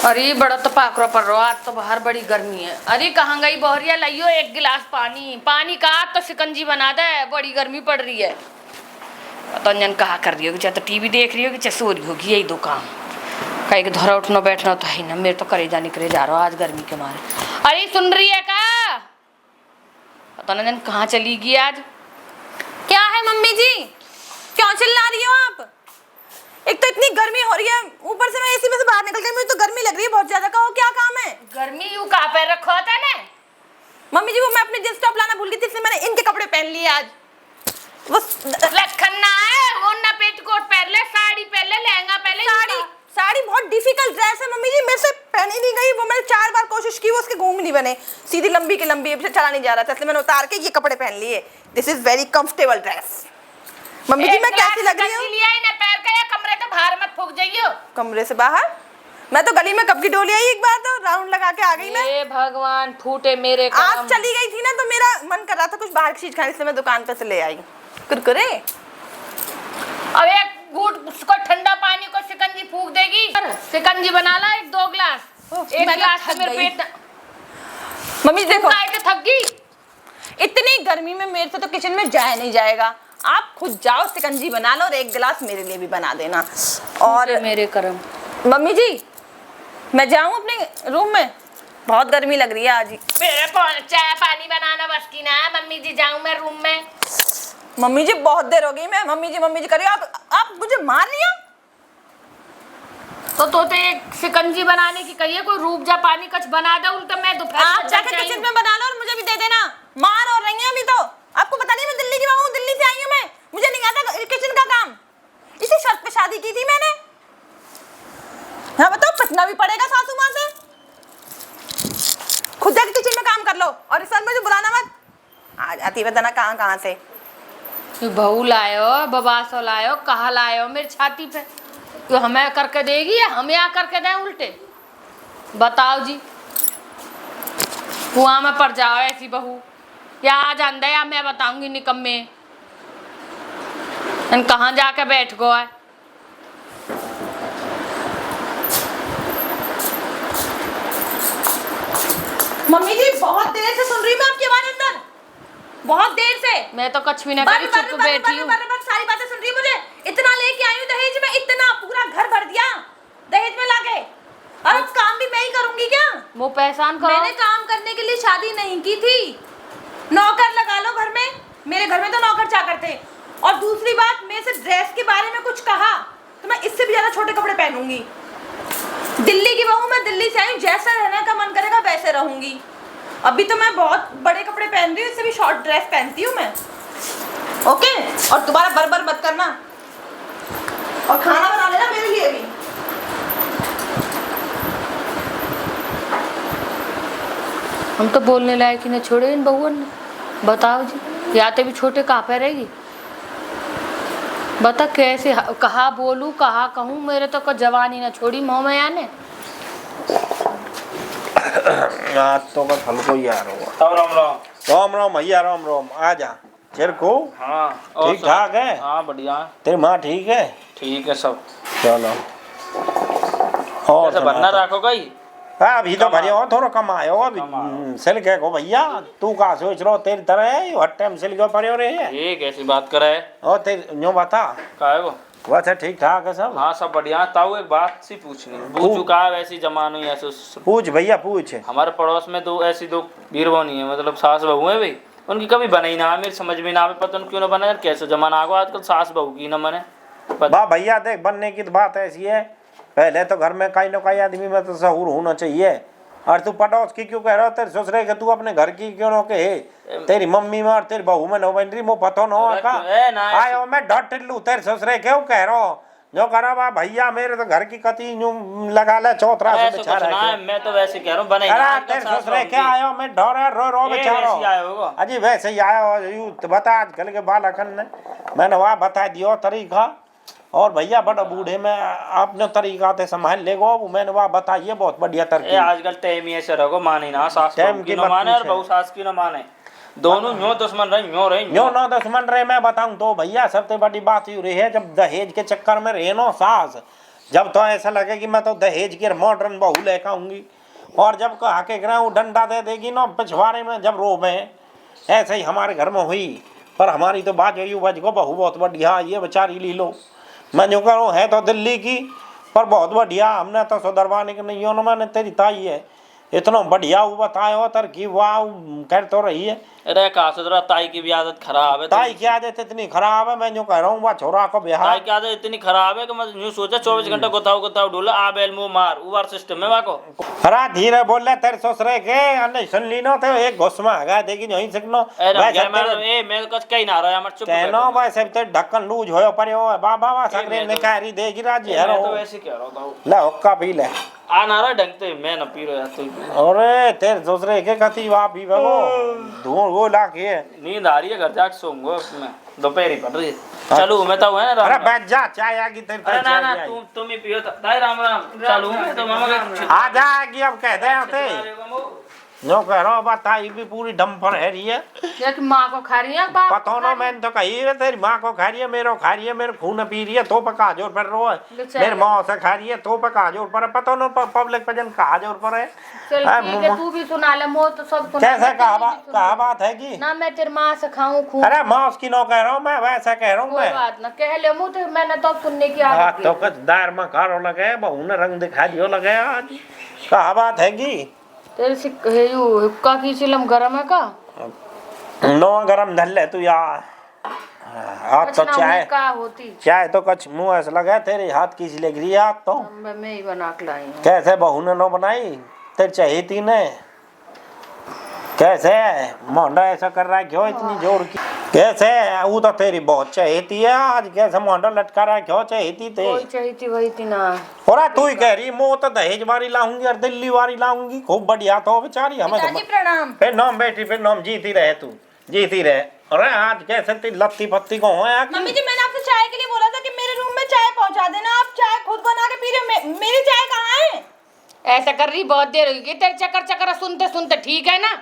अरे बड़ा तो पाकड़ा पड़ रहा, आज तो बाहर बड़ी गर्मी है। अरे कहाँ गई बहरिया, लाइयो एक गिलास पानी। पानी का तो शिकंजी बना दे, बड़ी गर्मी पड़ रही है। तो अंजन कहा कर रही होगी, चाहे तो टीवी देख रही होगी, चाहे सो रही होगी, यही दो काम। कहीं के धरा उठना बैठना तो है ना, मेरे तो करेजा निकले जा रहा आज गर्मी के मारे। अरे सुन रही है का? तो अंजन कहाँ चली गई आज? क्या है मम्मी जी, क्यों चिल्ला रही हो आप? एक तो इतनी गर्मी हो रही है, ऊपर से मैं एसी में से बाहर निकल गई, मुझे तो गर्मी लग रही है बहुत ज्यादा। कहो क्या काम है? गर्मी यू कहाँ पे रखा था ना मम्मी जी, वो मैं अपने जींस टॉप लाना भूल गई थी, इसलिए मैंने इनके कपड़े पहन लिए आज। वो लखन्ना है वो ना, पेटीकोट पहन ले, साड़ी पहन ले, लहंगा पहन ले। साड़ी बहुत डिफिकल्ट ड्रेस है मम्मी जी, मेरे से पहन ही नहीं गई। वो मैंने 4 बार कोशिश की, वो उसके घूम नहीं बने, सीधी लंबी की लंबी चला नहीं जा रहा था, इसलिए मैंने उतार के ये कपड़े पहन लिए। This is very comfortable dress. Mummy जी मैं कैसी लग रही हूँ? पैर का या कमरे तो बाहर मत फूक जाइयो। कमरे से बाहर? मैं तो गली में कब की डोली आई, एक बार तो राउंड लगा के आ गई मैं। हे भगवान फूटे मेरे काम। आप चली गई थी ना, तो मेरा मन कर रहा था कुछ बाहर की चीज खाने, इसलिए मैं दुकान पे से ले आई कुरकुरे। अब एक घूंट उसको ठंडा पानी को शिकंजी फूक देगी। शिकंजी बना ला 1-2 गिलास। एक गिलास से मेरे पेट। मम्मी देखो, थक गई। इतनी गर्मी में मेरे से तो किचन में जाया नहीं जाएगा। आप खुद जाओ, शिकंजी बना लो और 1 गिलास मेरे लिए भी बना देना। और मेरे करम। मम्मी जी मैं जाऊं अपने रूम में, बहुत गर्मी लग रही है आज ही। मेरे चाय पानी बनाना बस की ना। मम्मी जी जाऊं मैं रूम में? मम्मी जी बहुत देर हो गई मैं मम्मी जी कर रही हूं। आप मुझे मार रही हो? तो एक शिकंजी बनाने की कहिए, कोई रूप जा पानी कुछ बना दो। उल्टा मैं दोपहर आप जाके किचन में बना लो और मुझे भी दे देना। मार और रही हैं अभी तो। आपको पता नहीं मैं दिल्ली की बहू हूं, दिल्ली से आई हूं मैं, मुझे नहीं आता किचन का काम। इसी शर्त पे शादी की थी मैंने। हाँ बताओ, पटना भी पड़ेगा सासू माँ से। खुद जाके किचन में काम कर लो और इस साल मुझे बुलाना मत। आ जाती है बताना कहाँ से। बहू लायो, बबासो लायो, कहा लायो मेरी छाती पे? तो हमें करके देगी या हमें आ करके दें उल्टे? बताओ जी। कुआं में पड़ जाओ ऐसी बहू, या आ जान दे, या मैं बताऊंगी निकम्मे कहाँ जाके बैठ गो है। मम्मी जी बहुत देर से सुन रही हूँ मैं आपकी आवाज अंदर, बहुत देर से। मैं तो कुछ भी ना करी, चुप बैठी हूँ। सारी बातें सुन रही है। मुझे इतना लेके आई हूँ दहेज में, इतना पूरा घर भर दिया दहेज में लाके, और अब काम भी मैं ही करूंगी क्या? वो पहचान करो। मैंने काम करने के लिए शादी नहीं की थी। नौकर लगा लो घर में, मेरे घर में तो नौकर चाकर थे। और दूसरी बात, मेरे से ड्रेस के बारे में कुछ कहा तो मैं इससे भी ज्यादा छोटे कपड़े पहनूंगी। दिल्ली की बहू, मैं दिल्ली से आई हूँ, जैसा रहने का मन करेगा वैसे रहूंगी। अभी तो मैं बहुत बड़े कपड़े पहन रही हूँ, इससे भी शॉर्ट ड्रेस पहनती हूँ मैं। ओके, और दोबारा बर मत करना, और खाना बना लेना मेरे लिए भी। हम तो बोलने लायक ही न छोड़े इन बहुओं ने। बताओ जी, याते भी छोटे कहाँ पे रहेगी? बता कैसे कहा बोलूं, कहा कहूँ? मेरे तो कोई जवानी ना छोड़ी मुँह में आने। आज तो बस हल्को ही आ रहा हूँ। राम राम भैया, राम राम। आ जा चेर को। हाँ ठीक ठाक है? हाँ बढ़िया। तेरी माँ ठीक है? ठीक है सब। चलो और कैसे बनना रखो गई? हाँ अभी तो भरे हो, थोड़ा कम आयो अभी। सिल के को भैया, तू का सोच रहो तेरी तरह है हर टाइम सिल के पड़े हो रहे हैं। ये कैसी बात करे? और तेरी न्यू बता का है वो? बस है ठीक ठाक है सब। हाँ सब बढ़िया। ताऊ एक बात सी पूछनी, पूछ चुका है वैसी जमानो ऐसे। पूछ भैया पूछ। हमारे पड़ोस में दो वीर बहू है, मतलब सास बहू है भाई, उनकी कभी बनी ना, मेरी समझ में ना आवे, पता क्यों ना बना यार। कैसे जमाना आ गया आजकल, सास बहू की ना बने। वाह भैया देख, बनने की तो बात ऐसी है, पहले तो घर में कहीं ना कहीं आदमी में तो सहूर होना चाहिए। और तू पड़ोस की क्यों कह रहा हो? तेरे ससुरे के तू अपने घर की क्यों के? तेरी मम्मी में और तेरी बहू में नो बन रही, मो पतो नो का आयो मैं डट लू। तेरे ससुरे क्यों कह रहा हो? जो करा बा भैया, मेरे तो घर की कती लगा ले चौथरा से बेचारा है। मैं तो वैसे कह रहा हूं बने ना। तेरे ससुरे क्या आयो मैं डरे रो बेचारा। अजी वैसे ही आयो बता आजकल के बालकन ने, मैंने वहाँ बता दियो तरीका। और भैया बड़ा बूढ़े में आपने तरीका ते संभाल ले गो, मैंने वहाँ बताइए बहुत बढ़िया तरीके। आजकल टाइम ही ऐसे रहो, माने ना सास की न माने और बहू सास की न माने, दोनों न्यो दुश्मन रहे न्यो न दुश्मन रहे। मैं बताऊं तो भैया सबसे बड़ी बात यू रही है, जब दहेज के चक्कर में रहे नो सास, जब तो ऐसा लगे कि मैं तो दहेज की मॉडर्न बहू लेकर आऊंगी, और जब कहा के वो डंडा दे देगी ना पिछवाड़े में जब रोवे। ऐसे ही हमारे घर में हुई, पर हमारी तो बात हुई बज को बहू बहुत बढ़िया ये बेचारी ली लो। मैं जो करूँ है तो दिल्ली की, पर बहुत बढ़िया, हमने तो सुधरवाने की नहीं हो ना, मैंने तेरी ताई है इतना बढ़िया वो बताया तरकीब वाह कर तो रही है। अरे कहा सुधरा, ताई की भी आदत खराब है। ताई की आदत इतनी खराब है, मैं जो कह रहा हूँ वह छोरा को बिहार ताई की आदत इतनी खराब है कि मैं यूं सोचा 24 घंटा गुताव ढूला आ बेल मुंह मार उबार सिस्टम है वाको। हरा धीरे बोल रहे तेरे ससुरे के नहीं सुन ली ना तो एक घुसमा है देखी नहीं सकनो। मैं कुछ कहीं ना रहा चुप कहनो वैसे तो ढक्कन लूज होयो पर हो बाबा वा सगरे निकारी देगी राजी है तो वैसे कह रहा हूं ले हुक्का पी ले आ ना रहा ढंग से मैं न पी रहा तो। अरे तेरे ससुरे के कति वा पी वो धुआं वो ला के नींद आ रही है घर जाके सोऊंगा मैं दोपहरी पड़ रही है। चलो मैं तो है ना अरे बैठ जा चाय आ गई तेरे अरे ना ना तुम ही पियो दाई राम राम चलो मैं तो मामा का आ जाएगी अब कह दे आते नो कह रहा हूँ बताई भी पूरी डम पर है रही है। एक माँ को खा रही है बाप को पता खा ना रही है। मैंने तो कही है तेरी माँ को खा रही है मेरो खा रही है मेरे खून पी रही है तो पका जोर पर रो है बेचारी। मेरे माँ से खा रही है तो पका जोर पर है पता ना पब्लिक पजन कहा जोर पर है। चल ठीक है तू भी सुना ले मोह तो सब सुना कैसे ले, कहा बात है कि ना मैं तेरी माँ से खाऊं खून अरे माँ उसकी नो कह रहा हूँ मैं वैसा कह रहा हूँ कोई मैं बात ना कह ले मुँह तो मैंने तो सुनने की हाँ आदत तो की। कुछ दार में कारो लगे बहू ने रंग दिखा दियो लगे आज कहा बात है कि तेरे से हुक्का की चिलम गरम है का नो गरम धल ले तू यार आज तो कुछ ना चाय हुई का होती चाय तो कुछ मुँह ऐसा लगा तेरे हाथ की सी लग रही है आज तो मैं ही बना के लाई हूँ कैसे बहू ने नो बनाई तेरे चाहिए थी ने कैसे मोंडा ऐसा कर रहा है क्यों इतनी जोर की कैसे वो तो तेरी बहुत चाहिए है आज कैसे मोंडा लटका रहा है क्यों चाहिए थी कोई चाहिए थी वही थी ना और तू ही कह रही मैं तो दहेज वाली लाऊंगी और दिल्ली वाली लाऊंगी खूब बढ़िया तो बेचारी हमें पिताजी तो प्रणाम। फिर नाम बेटी फिर नाम जीती रहे तू जीती रहे। अरे आज कैसे तेरी लत्ती पत्ती को है मम्मी जी मैंने आपसे चाय के लिए बोला था कि मेरे रूम में चाय पहुंचा देना, आप चाय खुद बना के पी रहे हो, मेरी चाय कहाँ है? ऐसा कर रही बहुत देर होगी तेरे चक्कर चक्कर सुनते सुनते ठीक है ना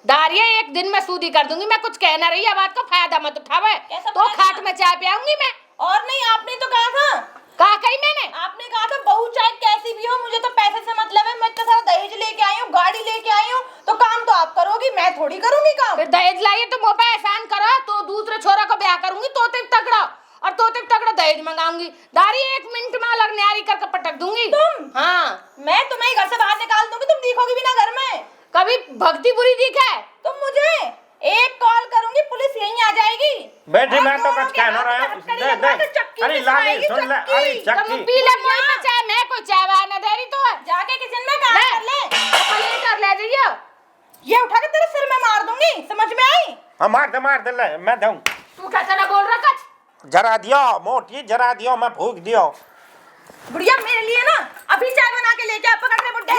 दारिया एक दिन में सूदी कर दूंगी मैं कुछ कहना रही है बात को फायदा मत उठावे कैसा तो फायदा? खाट में चाय पियाऊंगी मैं और नहीं आपने तो कहा था, कहा कही मैंने आपने कहा था बहू चाहे कैसी भी हो मुझे तो पैसे से मतलब है, मैं इतना सारा दहेज लेके आई हूँ, गाड़ी लेके आई हूँ, तो काम तो आप करोगी मैं थोड़ी करूंगी काम। फिर दहेज लाइए तो मुँह पे एहसान करो तो दूसरे छोरा को ब्याह करूंगी तो तगड़ा और तो तगड़ा दहेज मंगाऊंगी दारी 1 मिनट में अलग न्यारी करके पटक दूंगी तुम? हाँ मैं तुम्हें घर से बाहर निकाल दूंगी, तुम दिखोगी भी ना घर में। कभी भक्ति बुरी दिखा है तुम मुझे एक कॉल करूंगी पुलिस यहीं आ जाएगी। बेटी और मैं तो दोनों कुछ के कहना हाथ रहा में हूँ हथकड़ी दे लगवा दे के चक्की अरे से लाली आएगी, सुन ले चक्की। अरे तुम चक्की पी ले मुँह पे चाय मैं कोई चाय बहाना दे रही तो है जाके किचन में काम कर ले, पनीर कर ले जाइए ये उठा के तेरे सिर में मार दूंगी, समझ में आई? हाँ मार दे ले मैं दूँ तू कैसे ना बोल रहा कच जरा दियो मोटी जरा दियो मैं फूक दियो। बुढ़िया मेरे लिए ना अभी चाय बना के लेके आ, पकड़ ले बुढ़े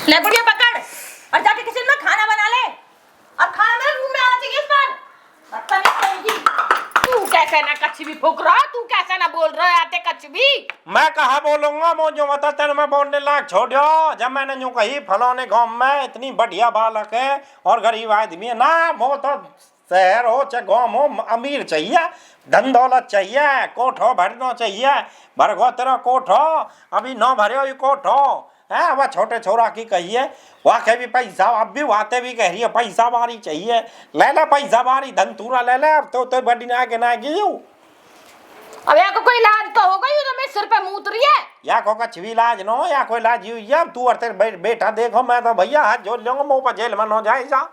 ले बुढ़िया पकड़ और जाके किचन में खाना बना ले और खाना मेरे रूम में आना चाहिए इस बार। बदतमीज कहेगी। तू कैसे ना कच भी फूक रहा तू कैसे ना बोल रहा है आते कच भी मैं कहा बोलूंगा वो जो बता तेरे में बोलने लायक छोड़ो जब मैंने यूं कही फलाने गांव में इतनी बढ़िया बालक है और गरीब आदमी है ना वो तो शहर हो चाहे गाँव हो अमीर चाहिए धन दौलत चाहिए कोठो भरना चाहिए भरगो तेरा कोठो अभी न भरे हो ये कोठो है वह छोटे छोरा की कहिए वाके भी पैसा अब भी वाते भी कह रही है पैसा बारी चाहिए ले ले पैसा बारी धन तूरा ले ले अब तो बड़ी ना के ना गियो अब यहाँ को कोई इलाज तो होगा ही तो मेरे सिर पे मूत रही है या को कुछ भी इलाज न हो या कोई इलाज हुई है तू और तेरे बेटा देखो मैं तो भैया हाथ जोड़ लूंगा मुँह पर जेल में न जाए जा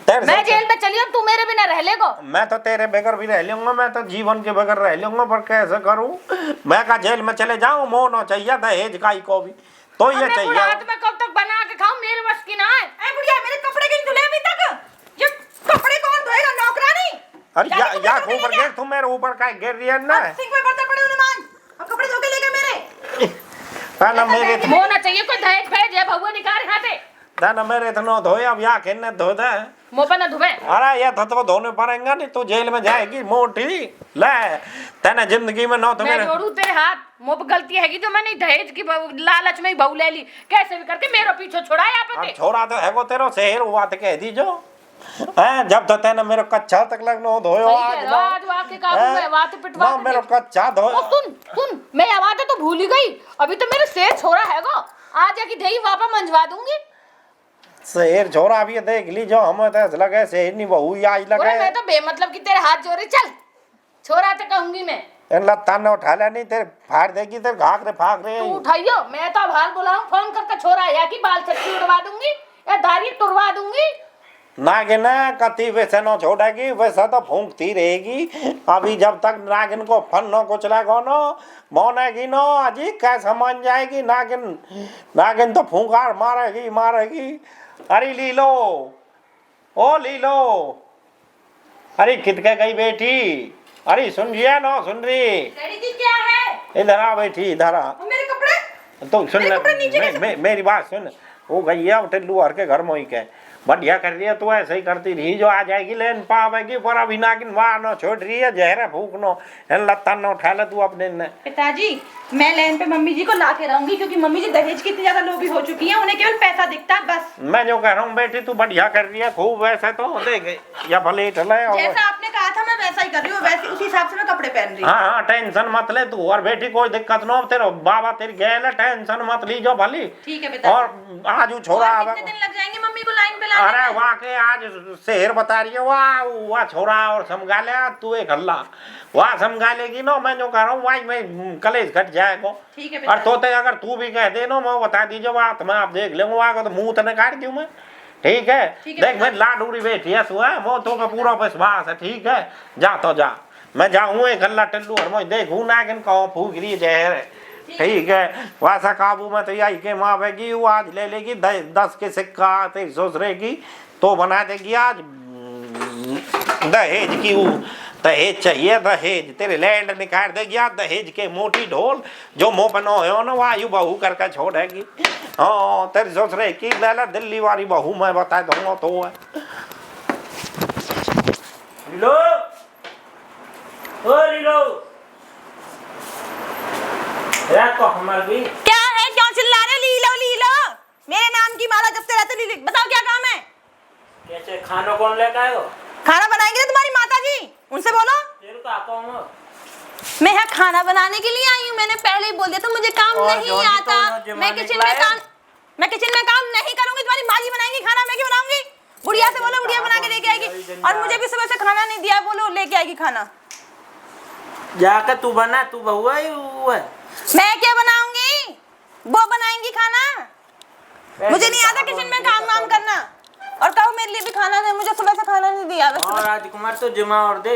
मैं जेल में चली हूँ तू मेरे बिना रह लेगो मैं तो तेरे बगैर भी रह लूंगा मैं तो जीवन के बगैर रह लूंगा पर कैसे करूं मैं का जेल में चले जाऊं मोह न चाहिए दहेज का को भी तो ये चाहिए रात में कब तक बना के खाऊं मेरे बस की ना है ए बुढ़िया मेरे कपड़े क्यों धुले अभी तक? ये कपड़े कौन धोएगा, नौकरानी? अरे या ऊपर गिर तू मेरे ऊपर का गिर रही है ना सिंह में बर्तन पड़े उन्हें मान अब कपड़े धो के लेके मेरे ना मेरे होना चाहिए कोई दहेज भेज है भगवान निकाल हाथे ना मेरे तो न धोए अब या खेलने धो दे मुंह पे ना धुबे अरे ये तो धोने पड़ेगा नहीं तू जेल में जाएगी मोटी ले तेने जिंदगी में न तो मैं मेरे जोड़ू तेरे हाथ मुंह पे गलती हैगी जो मैंने दहेज की लालच में ही बहू ले ली कैसे भी करके मेरा पीछे छुड़ा यहाँ पे अब छोरा तो है वो तेरा शहर हुआ तो कह दी जो जब तो तेने मेरे कच्चा तक लगनो धोयो सही आज कह रहे ना। हो, आज वाके काबू में वाते पिटवा ना के मेरे देख। कच्चा धोयो। ओ सुन मैं आवाज तो भूल ही गई, अभी तो मेरे शेर छोरा है गो, आज जाके दही वापा मंजवा दूंगी। शेर छोरा भी देख ली जो हमें तो लगे शेर नहीं बहू ही आज बोले लगे। मैं तो बेमतलब की तेरे हाथ जोड़े, चल छोरा तो कहूंगी मैं। इन लत्ता ने उठा लिया नहीं तेरे फाड़ देगी तेरे घाघरे फाक रहे तू उठाइयो, मैं तो अब हाल बुलाऊं फोन करके, छोरा या की बाल छट्टी उड़वा दूंगी या दाढ़ी टुरवा दूंगी। नागिन कति वैसे न छोड़ेगी, वैसा तो फूंकती रहेगी। अभी जब तक नागिन को फन्नो कुचलेगा न मोनेगी न अजी कैसे मान जाएगी नागिन। नागिन तो फूंकार मारेगी। अरे लीलो, ओ लीलो, अरे कितके गई बेटी, अरे सुनिए ना सुन रही, डैडी जी क्या है? इधर आ बेटी इधर आ। और मेरे कपड़े? तो सुन मेरे कपड़े नीचे कैसे? मेरी बात सुन, वो गई है टिल्लू हर के घर मोई के बढ़िया कर रही है, तू ऐसे ही करती रही जो आ जाएगी लेन पावेगी, पर अभी नागिन वहां न छोड़ रही है, जहर फूकनो लत्ता न उठा ले तू अपने ने। पिताजी मैं लेन पे मम्मी जी को ला के रहूंगी, क्योंकि मम्मी जी दहेज की इतनी ज्यादा लोभी हो चुकी हैं, उन्हें केवल पैसा दिखता है बस। मैं जो कह रहा हूँ बेटी तू बढ़िया कर रही है खूब, वैसे तो देख या भले ठले जैसा आपने कहा था मैं वैसा ही कर रही हूँ, वैसे उसी हिसाब से मैं कपड़े पहन रही हूँ। हाँ हाँ टेंशन मत ले तू, और बेटी कोई दिक्कत न हो, तेरे बाबा तेरी गैल है, टेंशन मत ली जो भली। ठीक है पिताजी। और आज छोरा और आवे, कितने दिन लग जाएंगे मम्मी को लाइन पे लाने अरे में? वाह के आज शहर बता रही है वाह छोरा और समझा ले तू एक हल्ला वाह समझा लेगी ना, मैं जो कह रहा हूँ वही मैं कलेश घट जाएगा। ठीक है और पिताजी। तोते अगर तू भी कह दे ना मैं बता दीजिए बात, मैं आप देख लेंगे वहाँ तो मुंह तने काट दूं मैं। ठीक है ठीक है देख मैं लाडूरी बैठी है तू है वो तो का पूरा विश्वास है। ठीक है जा तो जा, मैं जाऊँ एक हल्ला टिल्लू और मैं देखूँ नागिन कहो फूक रही जहर है। ठीक है वैसा काबू में तो यही के माँ आवेगी, वो आज ले लेगी 10 के सिक्का तेरी सोच रहेगी तो बना देगी आज दहेज की। वो दहेज चाहिए, दहेज तेरे लैंड निकाल देगी आज दहेज के मोटी ढोल जो मुँह बनो हो ना वायु बहू करके छोड़ेगी। हाँ तेरी सोच रही कि ले दिल्ली वाली बहू मैं बता दूंगा तो है। लीलो, ओ लीलो, रात को हमार भी क्या है, क्यों चिल्ला रहे? लीलो लीलो मेरे नाम की माला जपते रहते, लीलो बताओ क्या काम है? कैसे खाना कौन लेकर आयो? खाना बनाएंगे ना तुम्हारी माता जी, उनसे बोलो। तेरे को आता हूँ मैं यहाँ खाना बनाने के लिए आई हूँ, मैंने पहले ही बोल दिया तो मुझे काम और नहीं जॉनी आता। तो मैं किचन में काम नहीं करूंगी, तुम्हारी माँ जी बनाएंगी खाना, मैं क्यों बनाऊंगी? गुड़िया से बोलो गुड़िया बना के लेके आएगी, और मुझे भी सुबह से खाना नहीं दिया, बोलो लेके आएगी खाना। जाकर तू बना, तू बहू है वो है। मैं क्या बनाऊंगी, वो बनाएंगी खाना। मुझे नहीं आता किचन में काम वाम करना, और कहो मेरे लिए भी खाना दे, मुझे सुबह से खाना नहीं दिया। और राजकुमार तो जिमा और दे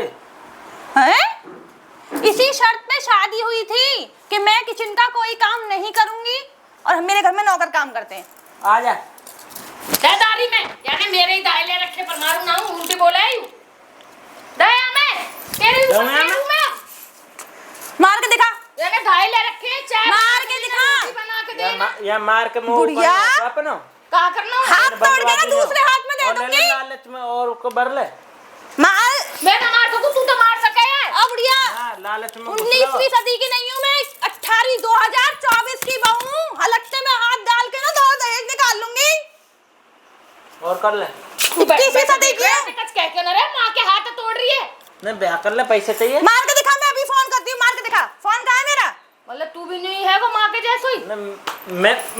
हैं? इसी शर्त पे शादी हुई थी कि मैं किचन का कोई काम नहीं करूंगी, और मेरे घर में नौकर काम करते हैं। आ जा दादारी में यानी मेरे ही दाई ले रखे पर मारू ना हूं, उल्टी बोले आई हूं दया में तेरे ऊपर दया में? से हूं मैं। मार के दिखा, यानी दाई ले रखे चाय मार के दिखा। रोटी बना के दे, या मार के मुंह बुढ़िया। अपनो का करना हाथ तोड़ के ना दूसरे हाथ में दे दूंगी। लालच में और को भर ले। मार, मैं ना मार सकूं, तू तो मार सके है। अब बुढ़िया हाँ, लालच में 19वीं सदी की नहीं हूँ मैं, 18वीं 2024 की बहू हूँ। हलकते में हाथ डाल के ना दो दहेज निकाल लूंगी। और कर ले। 21वीं सदी की है। कच कह के ना रे, मां के हाथ तोड़ रही है। नहीं ब्याह कर ले, पैसे चाहिए। मार के दिखा, मैं अभी फोन करती हूँ, मार के दिखा। फोन कहाँ है मेरा? मतलब तू भी नहीं है वो मां के जैसा ही,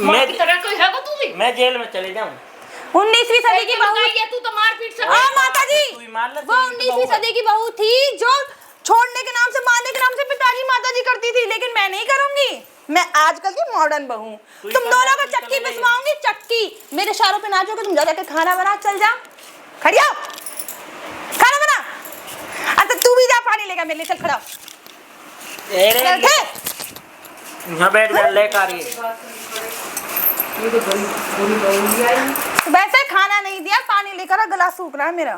मां की तरह कोई है वो तू भी। मैं जेल में चले जाऊँ। 19वीं सदी की बहू है तू तो मार पीट हाँ सके। माता जी, तू ही मार ले, वो 19वीं सदी की बहू थी जो छोड़ने के नाम से मारने के नाम से पिताजी माता जी करती थी, लेकिन मैं नहीं करूंगी। मैं आजकल की मॉडर्न बहू। तू ही तुम कर दोनों ले, को तू ही चक्की कर ले। पिसवाऊंगी, चक्की। मेरे इशारों पे नाचोगे तुम, जा जाके खाना बना, चल जा खड़ी हो, खाना बना। अच्छा तू भी जा पानी लेकर मेरे लिए, चल खड़ा हो। चल थे। यहाँ बैठ जा, लेकर आ रही है। वैसे खाना नहीं दिया, पानी लेकर आ, गला सूख रहा है मेरा।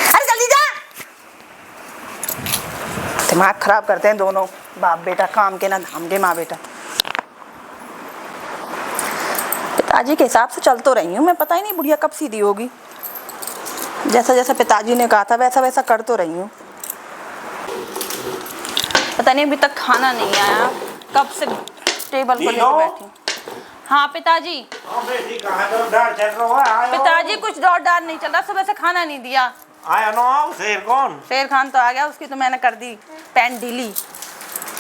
अरे जल्दी जा, दिमाग खराब करते हैं दोनों बाप बेटा, काम के ना धाम के माँ बेटा। पिताजी के हिसाब से चल तो रही हूँ मैं, पता ही नहीं बुढ़िया कब सीधी होगी। जैसा जैसा पिताजी ने कहा था वैसा वैसा कर तो रही हूँ। पता नहीं अभी तक खाना नहीं आया, कब से टेबल पर लेकर बैठी। हाँ पिताजी। बेटी कहाँ तो डर चल रहा है? आयो। पिताजी कुछ दौड़ डार नहीं चल रहा, सुबह से खाना नहीं दिया। आया ना शेर कौन? शेर खान तो आ गया, उसकी तो मैंने कर दी पैंट ढीली,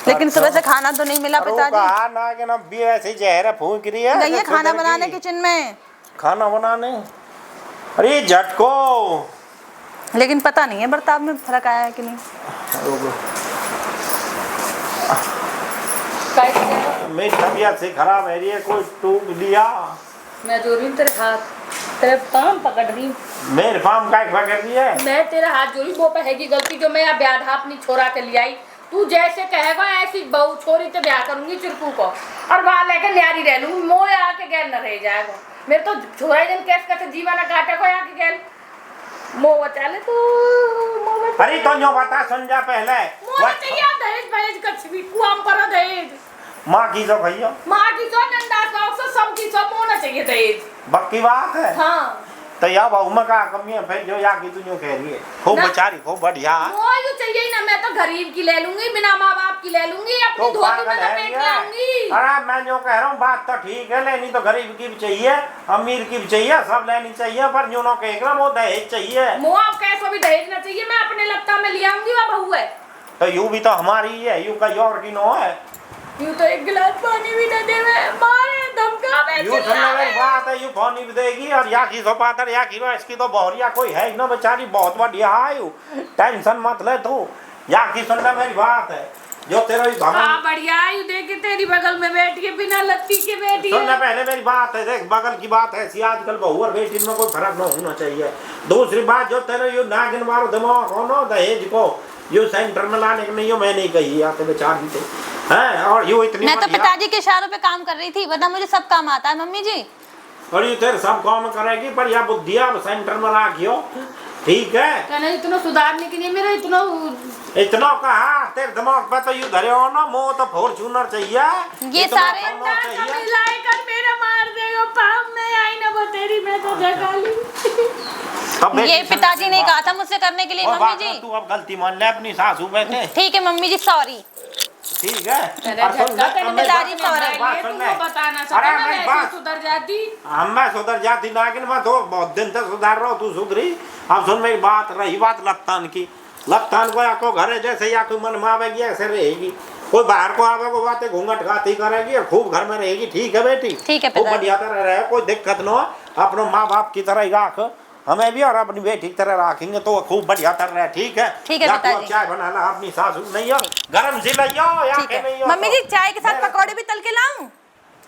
लेकिन सुबह से खाना तो नहीं मिला पिताजी। ना कि ना भी ऐसे जहर फूंक रही है। गई है खाना बनाने किचन में। खाना बनाने? अरे झटको। लेकिन पता नहीं है बर्ताव में फर्क आया है कि नहीं। मेरी तबीयत से खराब है, ये कोई टूक दिया। मैं जो रही हूँ तेरे हाथ, तेरे पाम पकड़ रही हूँ। मेरे पाम का पकड़ दिया? मैं तेरा हाथ जोड़ी, वो पे है की गलती जो मैं ब्याह अपनी छोरा के लिए आई। तू जैसे कहेगा ऐसी बहू छोरी तो ब्याह करूंगी चिरकू को, और वहां लेकर न्यारी रह लूंगी। मोह आके गैल न रह जाएगा मेरे तो छोरा जन कैसे जीवन काटे को आके गैल मोह बचा ले। तू अरे तो जो बता सुन जा पहले। मोह चाहिए दहेज भहेज कछ भी कुआम पर दहेज। माँ की तो भैया, माँ की तो नंदा का सब की सब होना चाहिए दहेज। बक्की बात है। हाँ तो या बहू में का कमी है फिर जो या की तू जो कह रही है? खूब ना। बेचारी खूब बढ़िया। मोह यूं चाहिए ना, मैं तो गरीब की ले लूंगी, बिना माँ बाप की ले लूंगी, अपनी तो धोती में पागल है लपेट ये? लाऊंगी। अरे मैं जो कह रहा हूँ बात तो ठीक है, लेनी तो गरीब की भी चाहिए, अमीर की भी चाहिए, सब लेनी चाहिए, पर जो ना कहेगा वो दहेज चाहिए। मोह आप कैसा भी दहेज ना चाहिए, मैं अपने लगता में ले आऊंगी। वह बहू है तो यूं भी तो हमारी ही है, यूं कहीं और की नो है। यूं तो एक गिलास पानी भी न दे, मारे धमकावे यूं सुनने वाली बात है, यूं पानी भी देगी और या की सो पातर या की नो, इसकी तो बहुरिया कोई है ही ना बेचारी, बहुत बढ़िया है यू, टेंशन मत ले तू। या की सुनने मेरी बात है, जो तेरा ही भगवान। हाँ बढ़िया है, यूं देख के तेरी बगल में बैठ के बिना लत्ती के बैठी है। सुनना पहले मेरी बात है, देख बगल की बात है, आजकल बहू और बेटी में कोई फर्क न होना चाहिए। दूसरी बात जो तेरे यू नागिन मारो दिमाग हो ना दहेज को यू सेंटर में लाने के नहीं हो, मैं नहीं कही आते बेचारी थे हैं। और यू इतनी मैं तो पिताजी के इशारों पे काम कर रही थी, वरना मुझे सब काम आता है मम्मी जी। और यू तेरे सब काम करेगी, पर या बुद्धि आप सेंटर में रखियो, ठीक है? कहना इतना सुधारने के लिए मेरा इतना इतना कहा तेरे दिमाग पे तो यू धरे हो ना, मुंह तो फॉर्च्यूनर चाहिए। ये इतना सारे करना चाहिए। मिलाई कर मेरा मार देगा, पाम में आई ना वो तेरी, मैं तो जगा ली। अब बेटी ये सुन पिताजी ने बात। कहा था मुझसे करने के लिए और मम्मी बात जी। तू अब गलती मान ले अपनी सासू पे थे, ठीक है मम्मी जी, सॉरी। ठीक है? तेरे और सुन झटका ले, तेरे अब मेरी पिताजी बात- सॉरी। मेरी बात सुन ले। बताना अरे सकता मेरी मैं बात सुधर जाती। मैं सुधर जाती नागिन, मैं तो बहुत दिन से सुधार रहा हूँ, तू सुधरी। अब सुन मेरी बात, रही बात लत्तान की, लत्तान को या को घर है जैसे या कोई मन में आवेगी ऐसे रहेगी, कोई बाहर को आवे को बातें घूंघट खाती करेगी और खूब घर में रहेगी, ठीक है बेटी? ठीक है खूब पिताजी। बढ़िया तरह रहे, कोई दिक्कत न हो, अपने माँ बाप की तरह ही राख, हमें भी और अपनी बेटी की तरह रखेंगे तो खूब बढ़िया तरह रहे, ठीक है? ठीक है जा तू अब पिताजी। चाय बना ला, अपनी सासू नहीं हो गरम सी लियो या ठीक के नहीं है हो मम्मी तो। जी, चाय के साथ पकौड़े भी तल के लाऊं?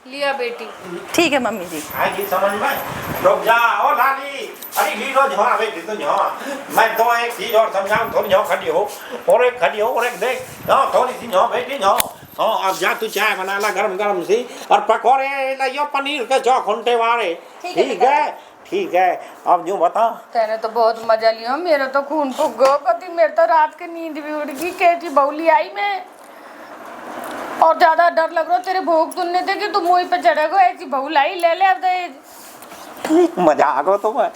लिया बेटी। ठीक है मम्मी जी। आएगी समझ में? रुक जा ओ लाली, अरे लीलो झोंका बेटी तू झोंका, मैं तो एक चीज और समझाऊं, थोड़ी झोंक खड़ी हो और एक खड़ी हो और एक देख, हाँ थोड़ी सी झोंक बेटी झोंक। हाँ अब जा तू चाय बना ला गरम गरम सी, और पकौड़े लाइयो पनीर के 6 घंटे वाले, ठीक है? ठीक है, अब यूं बता। तेने तो बहुत मजा लिया, मेरा तो खून फूक गया कति, मेरे तो रात की नींद भी उड़ गई, कैसी बौली आई मैं। और ज्यादा डर लग रहा तेरे भोग सुनने थे कि तुम वहीं पे चढ़ेगा, ऐसी बहू लाई ले ले अब दहेज। मजा आ गो तुम्हें,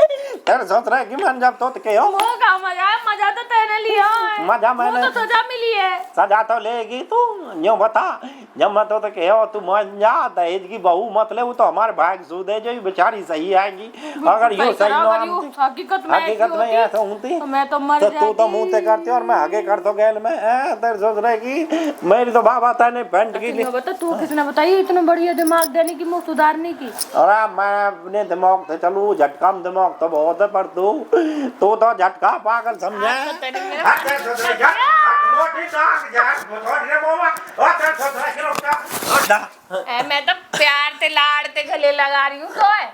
तेरे सोच रहे कि मन जब तो के हो मोह का मजा है, मजा तो तेने लिया है, मजा मोह मैंने तो सजा मिली है। सजा तो लेगी तू, यूं बता जब मैं तो के हो तू मान जा, दहेज की बहू मत ले, वो तो हमारे भाग सूद है जो ये बेचारी सही आएगी, अगर यूं सही न हकीकत में ऐसा होती तो मैं तो मर तो जाती। तू तो मुंह ते करती और मैं आगे कर तो गैल में तेरे सोच रहे कि मेरी तो बाबा तने पेंट की किसने बता, तू किसने बताई इतना बढ़िया दिमाग देने की, मुँह सुधारने की? अरे मैं अपने दिमाग से चलू, झटका में दिमाग तो बहुत है, पर तू तो झटका पागल समझे। मैं तो प्यार से लाड़ से गले लगा रही हूँ, तो है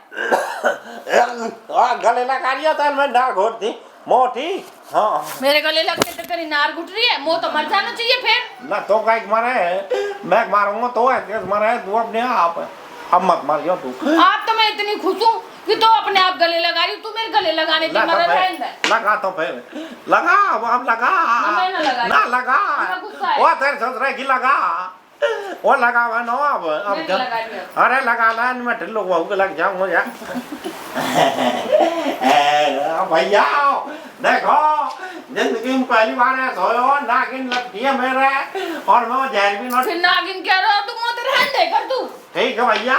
गले लगा रही तो मैं ना घोटती मोटी। हाँ मेरे गले लगते तो तेरी नार घुट रही है, मुँह तो मर जाना चाहिए फिर। ना तो कहीं मरे, मैं मारूंगा तो है मरे तू अपने आप, अब मत मारियो तू। आप तो मैं इतनी खुश हूँ कि तो अपने आप गले लगा रही, तू मेरे गले लगाने की मरद है। लगा तो फिर लगा, अब लगा ना लगा, वो तेरे सोच रहे कि लगा, वो लगा नो अब अरे लगा ला, मैं ढिल्लो बहू के लग जाऊंगा यार। भैया देखो जिंदगी में पहली बार ऐसा हो, नागिन लगती है मेरे और मैं जहर भी फिर नागिन क्या रहा, तुम तेरे हंडे कर तू ठीक है भैया,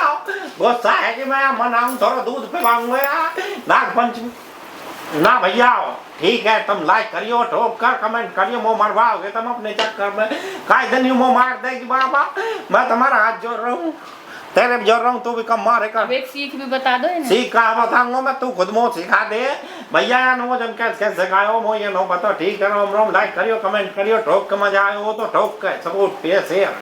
गुस्सा है कि मैं मनाऊं, थोड़ा दूध पिलाऊंगा यार नाग पंचमी। ना भैया ठीक है, तुम लाइक करियो, ठोक कर कमेंट करियो, मुँह मरवाओगे तुम अपने चक्कर में, काय दिन मुँह मार देगी बाबा। मैं तुम्हारा हाथ जोड़ रहा हूँ, तेरे भी जोड़ रहा हूँ, तू भी कम मारे कर। अब एक सीख भी बता दो इन्हें। सीख कहाँ बताऊंगा मैं, तू खुद मुँह सिखा दे भैया। यार नो जन कैसे सिखायो मुँह, ये नो बताओ। ठीक है, रोम रोम, लाइक करियो, कमेंट करियो, ठोक के मजा आयो हो तो ठोक के सपोर्ट पे शेयर।